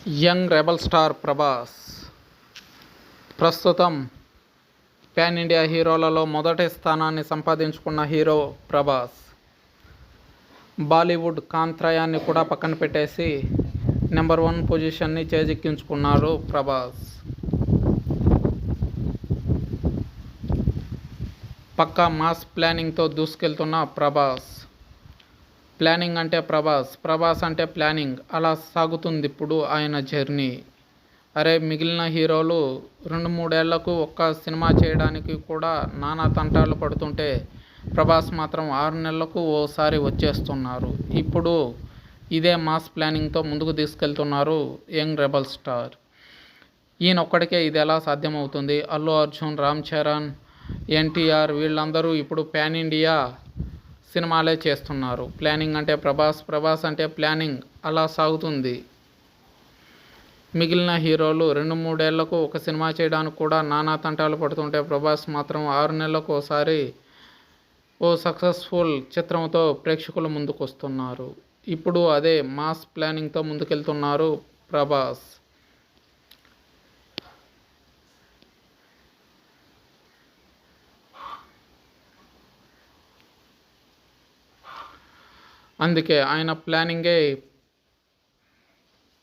Young rebel star Prabhas ప్రస్తుతం pan India హీరోలలో మొదటి స్థానాన్ని సంపాదించుకున్న హీరో ప్రభాస్. బాలీవుడ్ కాంత్రయాన్ని కూడా పక్కన పెట్టేసి నెంబర్ 1 పొజిషన్ని చేజిక్కించుకున్నారు ప్రభాస్. పక్కా మాస్ ప్లానింగ్తో దూసుకెళ్తున్న ప్రభాస్. ప్లానింగ్ అంటే ప్రభాస్ అంటే ప్లానింగ్, అలా సాగుతుంది ఇప్పుడు ఆయన జర్నీ. అరే, మిగిలిన హీరోలు 2-3 ఏళ్లకు ఒక్క సినిమా చేయడానికి కూడా నానా తంటాలు పడుతుంటే ప్రభాస్ మాత్రం 6 నెలలకు ఓసారి వచ్చేస్తున్నారు. ఇప్పుడు ఇదే మాస్ ప్లానింగ్తో ముందుకు తీసుకెళ్తున్నారు యంగ్ రెబల్ స్టార్. ఈయనొక్కడికే ఇది ఎలా సాధ్యమవుతుంది? అల్లు అర్జున్, రామ్ చరణ్, ఎన్టీఆర్ వీళ్ళందరూ ఇప్పుడు పాన్ ఇండియా సినిమాలే చేస్తున్నారు. ప్లానింగ్ అంటే ప్రభాస్ అంటే ప్లానింగ్, అలా సాగుతుంది. మిగిలిన హీరోలు 2-3 ఏళ్లకు ఒక సినిమా చేయడానికి కూడా నానా తంటాలు పడుతుంటే ప్రభాస్ మాత్రం 6 నెలలకు ఒకసారి ఓ సక్సెస్ఫుల్ చిత్రంతో ప్రేక్షకుల ముందుకు వస్తున్నారు. ఇప్పుడు అదే మాస్ ప్లానింగ్తో ముందుకెళ్తున్నారు ప్రభాస్. అందుకే ఆయన ప్లానింగే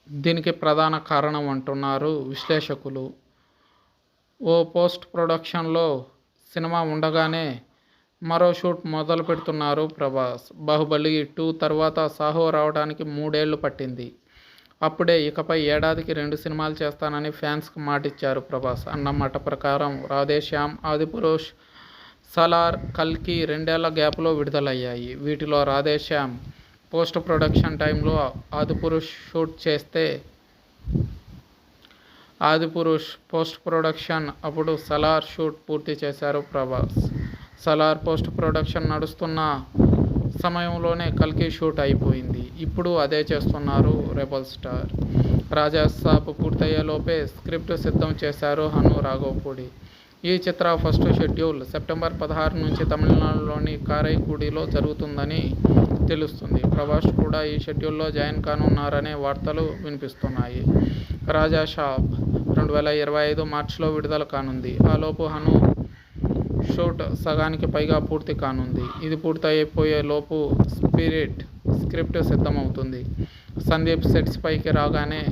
దీనికి ప్రధాన కారణం అంటున్నారు విశ్లేషకులు. ఓ పోస్ట్ ప్రొడక్షన్లో సినిమా ఉండగానే మరో షూట్ మొదలు పెడుతున్నారు ప్రభాస్. బాహుబలి 2 తర్వాత సాహో రావడానికి 3 ఏళ్లు పట్టింది. అప్పుడే ఇకపై ఏడాదికి 2 సినిమాలు చేస్తానని ఫ్యాన్స్కి మాటిచ్చారు ప్రభాస్. అన్నమాట ప్రకారం రాధేశ్యామ్, ఆదిపురుష్, సలార్, కల్కి 2 ఏళ్ల గ్యాప్లో విడుదలయ్యాయి. వీటిలో రాధేశ్యామ్ పోస్ట్ ప్రొడక్షన్ టైంలో ఆదిపురుష్ షూట్ చేస్తే ఆదిపురుష్ పోస్ట్ ప్రొడక్షన్ అప్పుడు సలార్ షూట్ పూర్తి చేశారు ప్రభాస్. సలార్ పోస్ట్ ప్రొడక్షన్ నడుస్తున్న సమయంలోనే కల్కి షూట్ అయిపోయింది. ఇప్పుడు అదే చేస్తున్నారు రెబల్ స్టార్. రాజాసాబ్ పూర్తయ్యేలోపే స్క్రిప్ట్ సిద్ధం చేశారు హను రాఘవపూడి. ఈ చిత్ర ఫస్ట్ షెడ్యూల్ సెప్టెంబర్ 16 నుంచి తమిళనాడులోని కారైకుడిలో జరుగుతుందని తెలుస్తుంది. ప్రభాస్ కూడా ఈ షెడ్యూల్లో జాయిన్ కానున్నారనే వార్తలు వినిపిస్తున్నాయి. రాజాసాబ్ 2025 మార్చిలో విడుదల కానుంది. ఆలోపు హను షూట్ సగానికి పైగా పూర్తి కానుంది. ఇది పూర్తయిపోయే లోపు స్పిరిట్ స్క్రిప్ట్ సిద్ధమవుతుంది. సందీప్ సెట్స్ పైకి రాగానే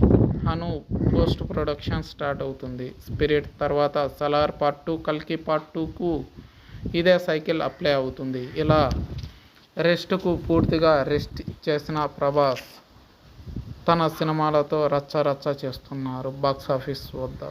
హను పోస్ట్ ప్రొడక్షన్ స్టార్ట్ అవుతుంది. స్పిరిట్ తర్వాత సలార్ పార్ట్ 2, కల్కి పార్ట్ 2కు ఇదే సైకిల్ అప్లై అవుతుంది. ఇలా రెస్ట్కు పూర్తిగా రెస్ట్ చేసిన ప్రభాస్ తన సినిమాలతో రచ్చ చేస్తున్నారు బాక్సాఫీస్ వద్ద.